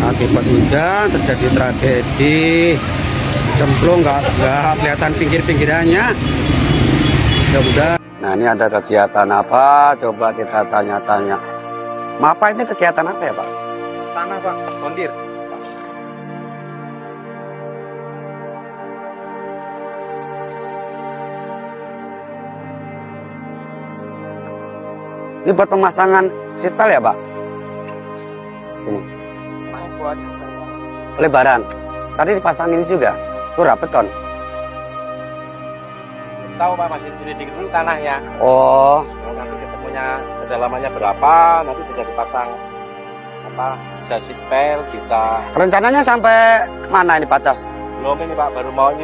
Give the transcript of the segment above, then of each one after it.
Akibat hujan terjadi tragedi cemplung, nggak kelihatan pinggir-pinggirannya. Mudah-mudahan. Nah, ini ada kegiatan apa? Coba kita tanya-tanya. Maaf Pak, ini kegiatan apa ya Pak? Tanah Pak, sondir. Ini buat pemasangan sital ya Pak? Ini. Buat Lebaran. Tadi dipasang ini juga. Turap beton. tahu Pak, masih selidiki dulu tanahnya. Oh. Kalau nanti ketemunya kedalamannya berapa, nanti bisa dipasang apa? Bisa sitpel, bisa. Rencananya sampai mana ini batas? Belum ini Pak,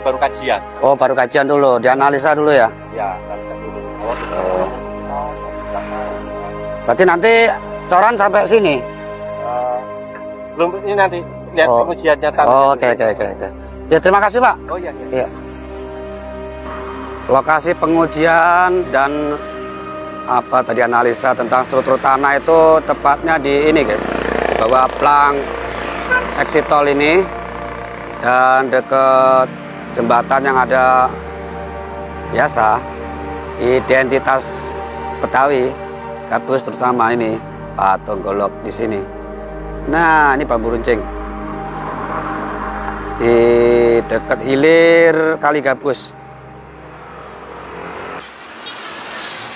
baru kajian. Oh, baru kajian dulu, dianalisa dulu ya. Ya, analisa dulu. Berarti nanti coran sampai sini. Belum ini nanti lihat pengujiannya tanah. Oh, oke. Ya, terima kasih Pak. Oh iya. Iya. Lokasi pengujian dan apa tadi analisa tentang struktur tanah itu tepatnya di ini guys, di bawah plang exit tol ini dan dekat jembatan yang ada biasa identitas Betawi gabus, terutama ini patung golok di sini. Nah, ini bambu runcing di dekat hilir Kali Gabus.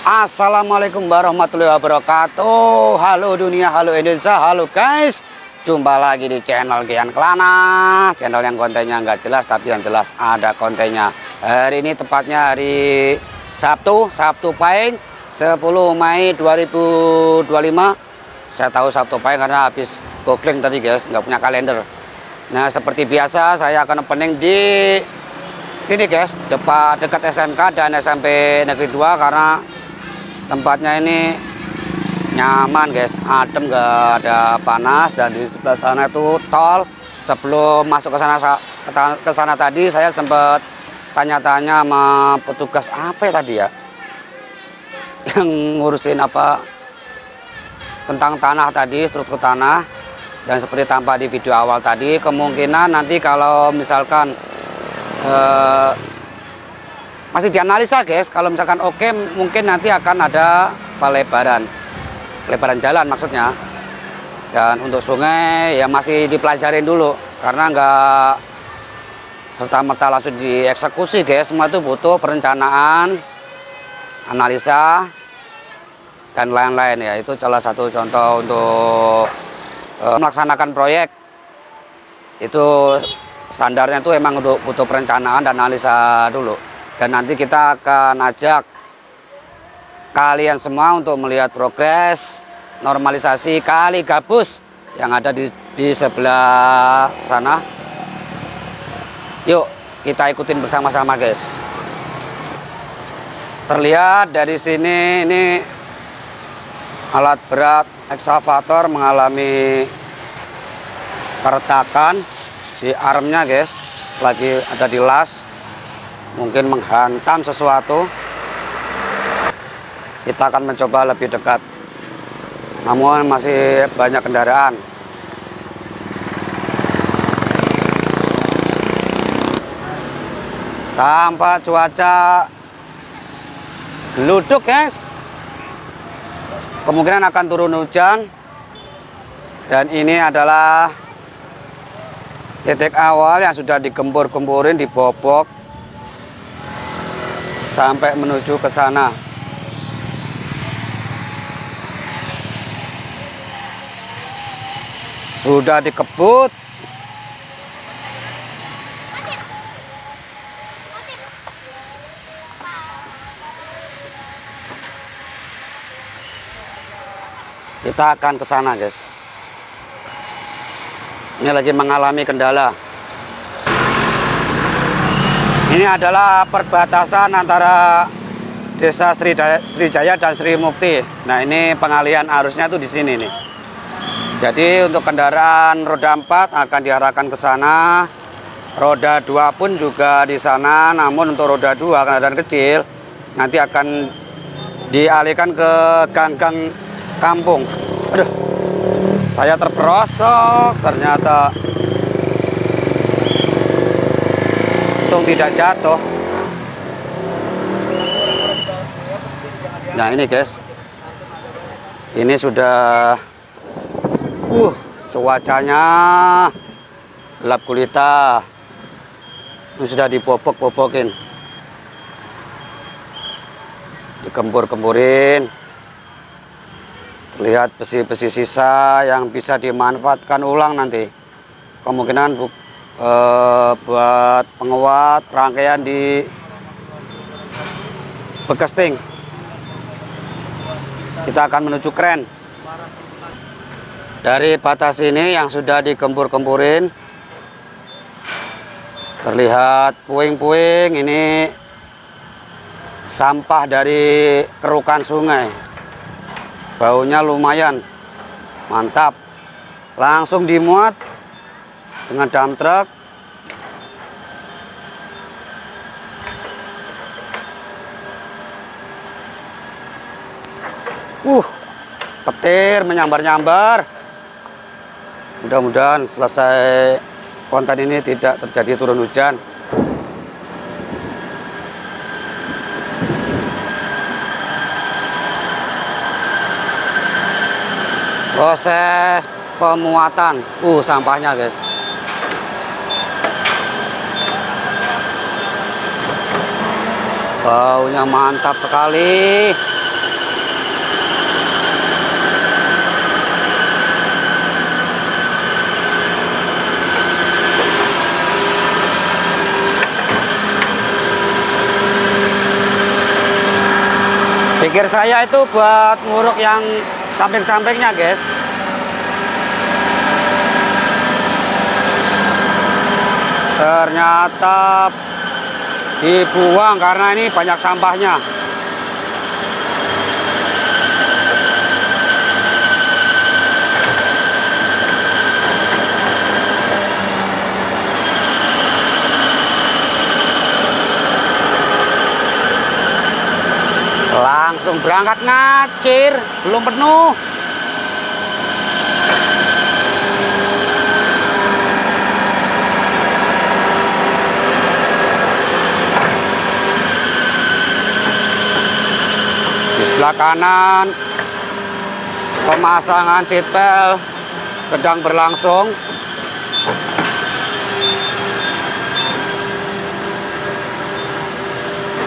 Assalamualaikum warahmatullahi wabarakatuh. Halo dunia, halo Indonesia, halo guys. Jumpa lagi di channel Gian Kelana, channel yang kontennya nggak jelas tapi yang jelas ada kontennya. Hari ini tepatnya hari Sabtu Pahing 10 Mei 2025. Saya tahu Sabtu Pahing karena habis googling tadi guys, nggak punya kalender. Nah, seperti biasa saya akan opening di sini guys, dekat SMK dan SMP Negeri 2 karena tempatnya ini nyaman guys, adem, nggak ada panas. Dan di sebelah sana itu tol. Sebelum masuk ke sana tadi saya sempat tanya-tanya sama petugas apa ya tadi ya, yang ngurusin apa tentang tanah tadi, struktur tanah. Dan seperti tampak di video awal tadi, kemungkinan nanti kalau misalkan masih dianalisa guys, kalau misalkan oke, mungkin nanti akan ada pelebaran jalan maksudnya. Dan untuk sungai ya masih dipelajarin dulu karena nggak serta-merta langsung dieksekusi guys. Semua itu butuh perencanaan, analisa dan lain-lain ya. Itu salah satu contoh untuk melaksanakan proyek. Itu standarnya itu emang butuh perencanaan dan analisa dulu. Dan nanti kita akan ajak kalian semua untuk melihat progres normalisasi Kali Gabus yang ada di sebelah sana. Yuk kita ikutin bersama-sama guys. Terlihat dari sini ini alat berat ekskavator mengalami keretakan di armnya guys, lagi ada di las, mungkin menghantam sesuatu. Kita akan mencoba lebih dekat, namun masih banyak kendaraan. Tampak cuaca geluduk guys, kemungkinan akan turun hujan. Dan ini adalah titik awal yang sudah digempur-gempurin, dibobok sampai menuju ke sana. Sudah dikebut. Kita akan ke sana guys. Ini lagi mengalami kendala. Ini adalah perbatasan antara Desa Srijaya dan Sri Mukti. Nah, ini pengalihan arusnya tuh di sini nih. Jadi untuk kendaraan roda 4 akan diarahkan ke sana. Roda 2 pun juga di sana. Namun untuk roda 2 kendaraan kecil nanti akan dialihkan ke gang-gang kampung, Aduh, saya terperosok, ternyata untung tidak jatuh. Nah ini guys, ini sudah cuacanya gelap gulita. Ini sudah dibobok-bobokin, dikempur-kempurin. Lihat besi-besi sisa yang bisa dimanfaatkan ulang nanti. Kemungkinan buat penguat rangkaian di bekesting. Kita akan menuju kren. Dari batas ini yang sudah dikempur-kempurin, terlihat puing-puing. Ini sampah dari kerukan sungai. Baunya lumayan mantap. Langsung dimuat dengan dump truck. Petir menyambar-nyambar. Mudah-mudahan selesai konten ini tidak terjadi turun hujan. Proses pemuatan. Sampahnya guys. Baunya mantap sekali. Pikir saya itu buat nguruk yang samping-sampingnya guys. Ternyata dibuang karena ini banyak sampahnya. Langsung berangkat ngacir, belum penuh. Di sebelah kanan pemasangan seatbelt sedang berlangsung.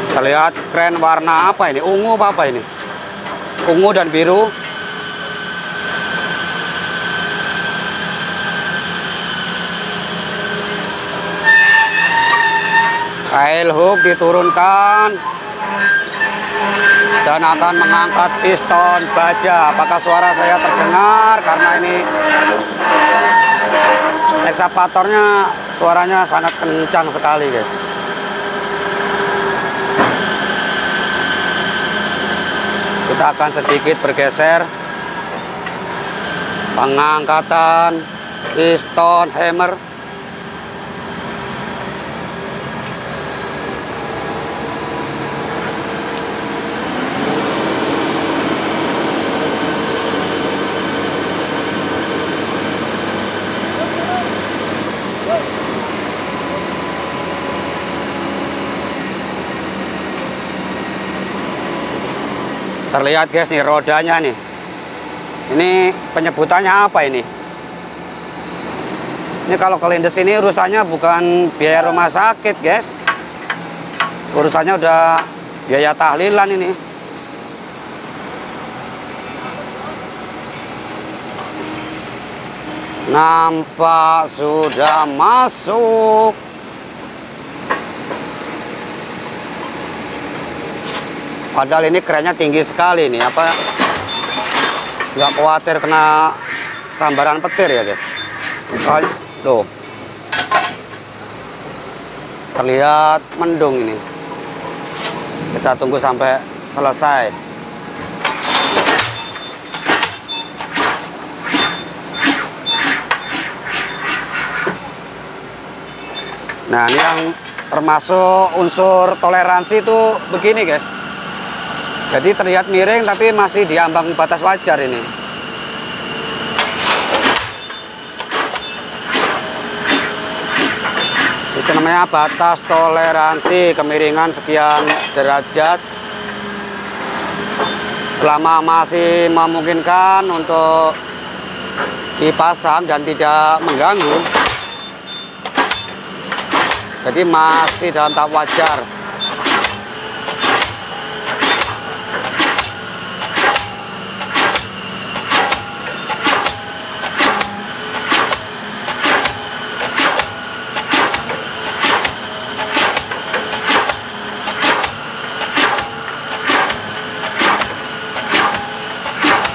Kita lihat kren warna apa ini? Ungu apa ini? Ungu dan biru. Kail hook diturunkan dan akan mengangkat piston baja. Apakah suara saya terdengar? Karena ini ekskavatornya suaranya sangat kencang sekali guys. Kita akan sedikit bergeser. Pengangkatan piston hammer. Terlihat guys nih rodanya nih. Ini penyebutannya apa ini? Ini kalau kelindes ini urusannya bukan biaya rumah sakit guys. Urusannya udah biaya tahlilan ini. Nampak sudah masuk. Padahal ini kerennya tinggi sekali nih, apa nggak khawatir kena sambaran petir ya guys. Tuh terlihat mendung ini. Kita tunggu sampai selesai. Nah ini yang termasuk unsur toleransi itu begini guys. Jadi terlihat miring tapi masih di ambang batas wajar ini. namanya batas toleransi kemiringan sekian derajat. Selama masih memungkinkan untuk dipasang dan tidak mengganggu, jadi masih dalam tahap wajar.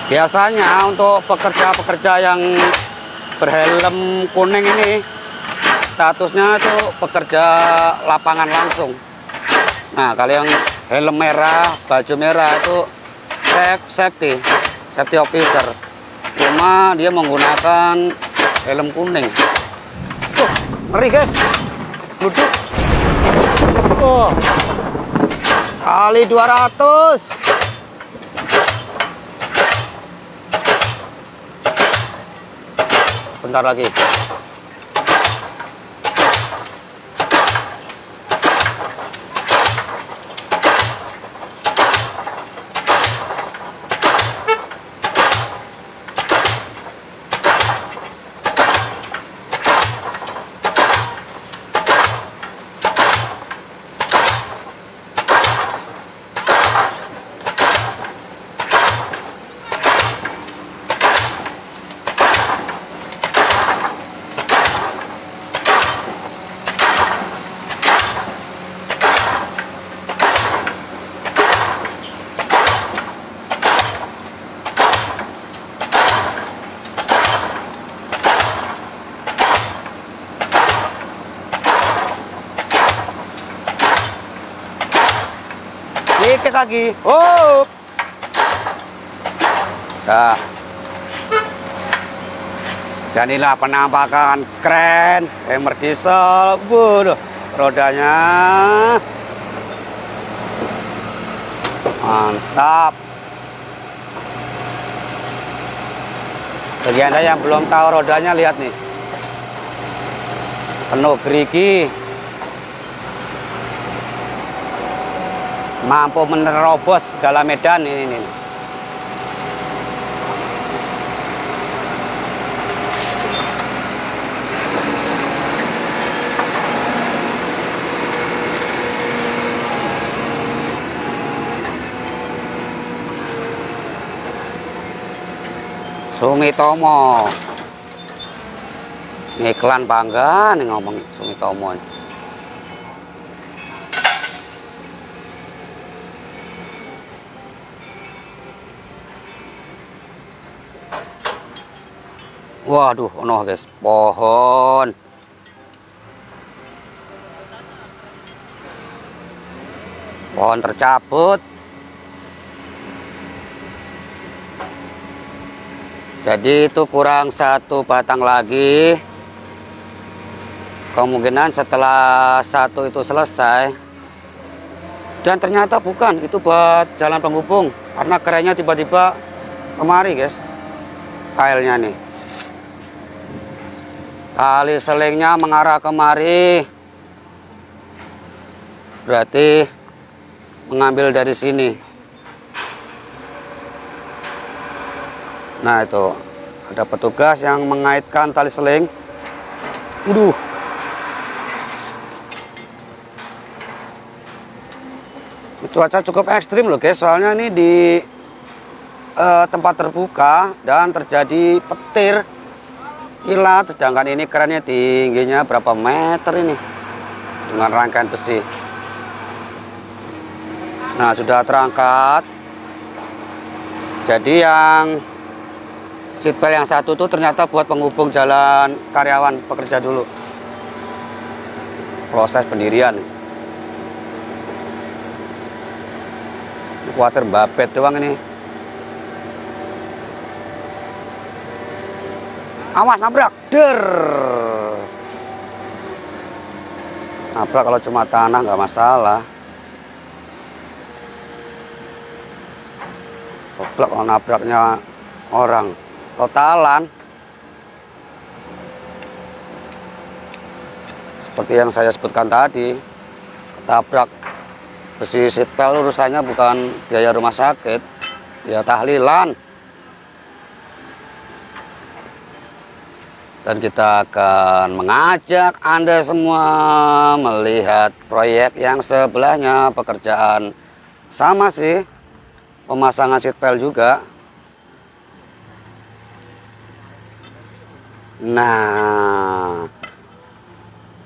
Biasanya untuk pekerja-pekerja yang berhelm kuning ini statusnya itu pekerja lapangan langsung. Nah, kalau yang helm merah, baju merah itu safety officer. Cuma dia menggunakan helm kuning. Ngeri guys, duduk. Kali 200. Bentar lagi. Dikit lagi. Dah. Dan inilah penampakan keren Hammer diesel. Waduh, rodanya mantap. Bagi Anda yang belum tahu rodanya, lihat nih, penuh gerigi, mampu menerobos segala medan ini. Sumitomo. Iklan bangga nih ngomong Sumitomo. Waduh, ono guys, pohon. Pohon tercabut. Jadi itu kurang satu batang lagi. Kemungkinan setelah satu itu selesai. Dan ternyata bukan, itu buat jalan penghubung. Karena kerennya tiba-tiba kemari guys, kailnya nih. Tali selingnya mengarah kemari, berarti mengambil dari sini. Nah itu, ada petugas yang mengaitkan tali seling. Waduh. Cuaca cukup ekstrim loh guys, soalnya ini di tempat terbuka dan terjadi petir, kilat, sedangkan ini kerannya tingginya berapa meter ini dengan rangkaian besi. Nah sudah terangkat. Jadi yang seatbelt yang satu tuh ternyata buat penghubung jalan karyawan pekerja dulu, proses pendirian. Kuatir babet doang ini. Awas nabrak, der. Nabrak kalau cuma tanah nggak masalah. Goblok kalau nabraknya orang totalan. seperti yang saya sebutkan tadi, tabrak besi seatbelt urusannya bukan biaya rumah sakit, ya tahlilan. Dan kita akan mengajak Anda semua melihat proyek yang sebelahnya, pekerjaan sama sih, pemasangan seatbelt juga. Nah,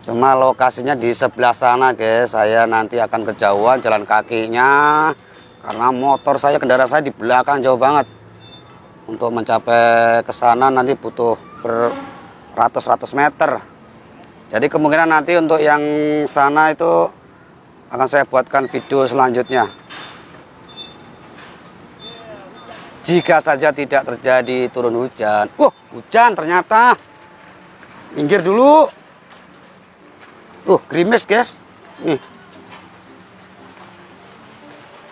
cuma lokasinya di sebelah sana guys. Saya nanti akan kejauhan jalan kakinya, karena motor saya, kendaraan saya di belakang jauh banget. Untuk mencapai ke sana nanti butuh beratus-ratus meter. Jadi kemungkinan nanti untuk yang sana itu akan saya buatkan video selanjutnya. Jika saja tidak terjadi turun hujan. Hujan ternyata. Minggir dulu. Gerimis guys. Nih.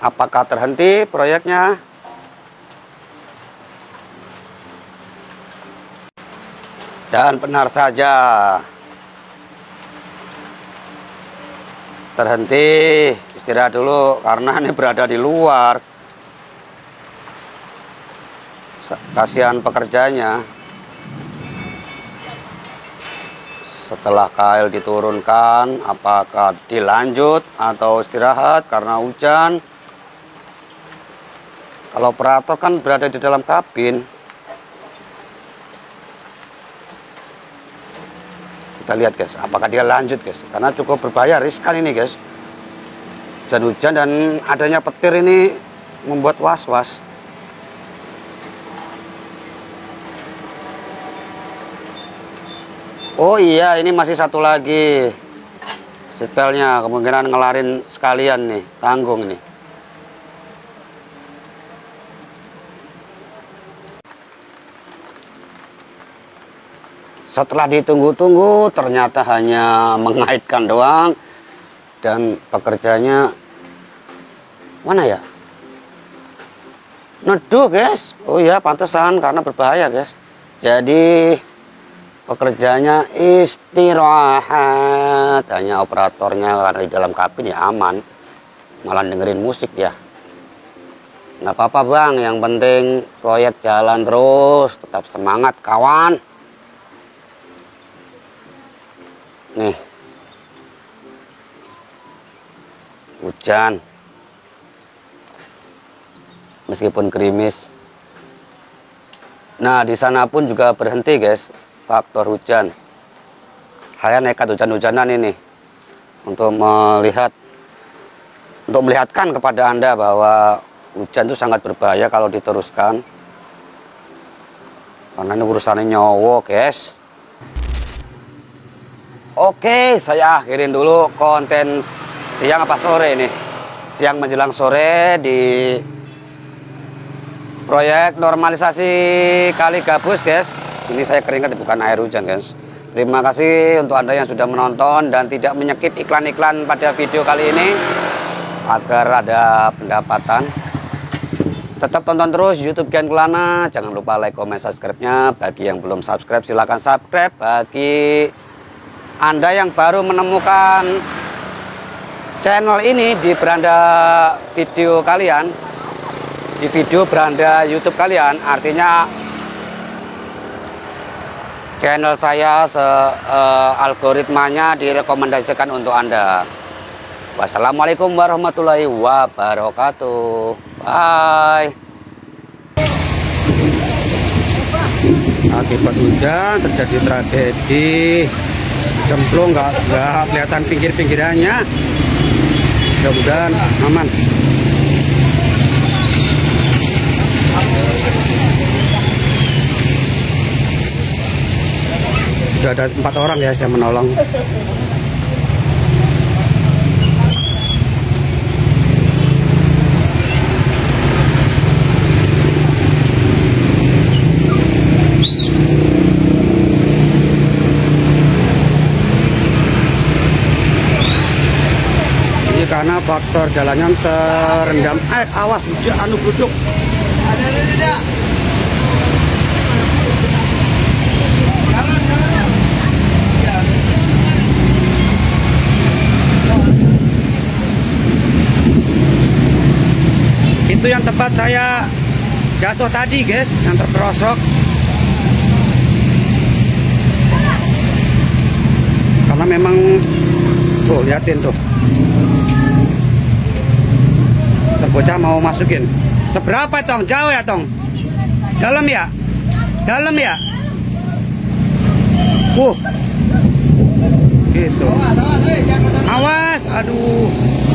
Apakah terhenti proyeknya? Dan benar saja, terhenti, istirahat dulu karena ini berada di luar. Kasihan pekerjanya. Setelah KL diturunkan, apakah dilanjut atau istirahat karena hujan? Kalau operator kan berada di dalam kabin. Kita lihat guys, apakah dia lanjut guys, karena cukup berbahaya, riskan ini guys. Hujan-hujan dan adanya petir ini membuat was-was. Oh iya, ini masih satu lagi seatbeltnya, kemungkinan ngelarin sekalian nih, tanggung ini. Setelah ditunggu-tunggu, ternyata hanya mengaitkan doang. Dan pekerjanya mana ya? Neduh guys. Oh iya, pantesan karena berbahaya guys. Jadi pekerjanya istirahat. Hanya operatornya karena di dalam kabin ya aman. Malah dengerin musik ya. Nggak apa-apa bang, yang penting proyek jalan terus. Tetap semangat kawan. Nih, hujan, meskipun gerimis. Nah, di sana pun juga berhenti guys, faktor hujan. Saya nekat hujan-hujanan ini untuk melihatkan kepada Anda bahwa hujan itu sangat berbahaya kalau diteruskan. Karena ini urusannya nyawa guys. Oke, saya akhirin dulu konten siang apa sore ini. Siang menjelang sore di proyek normalisasi Kali Gabus guys. Ini saya keringat bukan air hujan guys. Terima kasih untuk Anda yang sudah menonton dan tidak menyekip iklan-iklan pada video kali ini agar ada pendapatan. Tetap tonton terus YouTube Gian Kelana. Jangan lupa like, comment, subscribe-nya. Bagi yang belum subscribe silahkan subscribe. Bagi Anda yang baru menemukan channel ini di beranda video kalian, di video beranda YouTube kalian, artinya channel saya algoritmanya direkomendasikan untuk Anda. Wassalamualaikum warahmatullahi wabarakatuh. Bye. Akibat hujan terjadi tragedi. Cemplung, nggak kelihatan pinggir-pinggirannya. Mudah-mudahan aman. Sudah ada 4 orang ya yang menolong. Karena faktor jalannya terendam air. Awas hujan anu buduk. Itu yang tempat saya jatuh tadi guys, yang terperosok. Karena memang tuh liatin tuh, bocah mau masukin. Seberapa Tong? Jauh ya Tong? Dalam ya? Dalam ya? Gitu. Awas, aduh.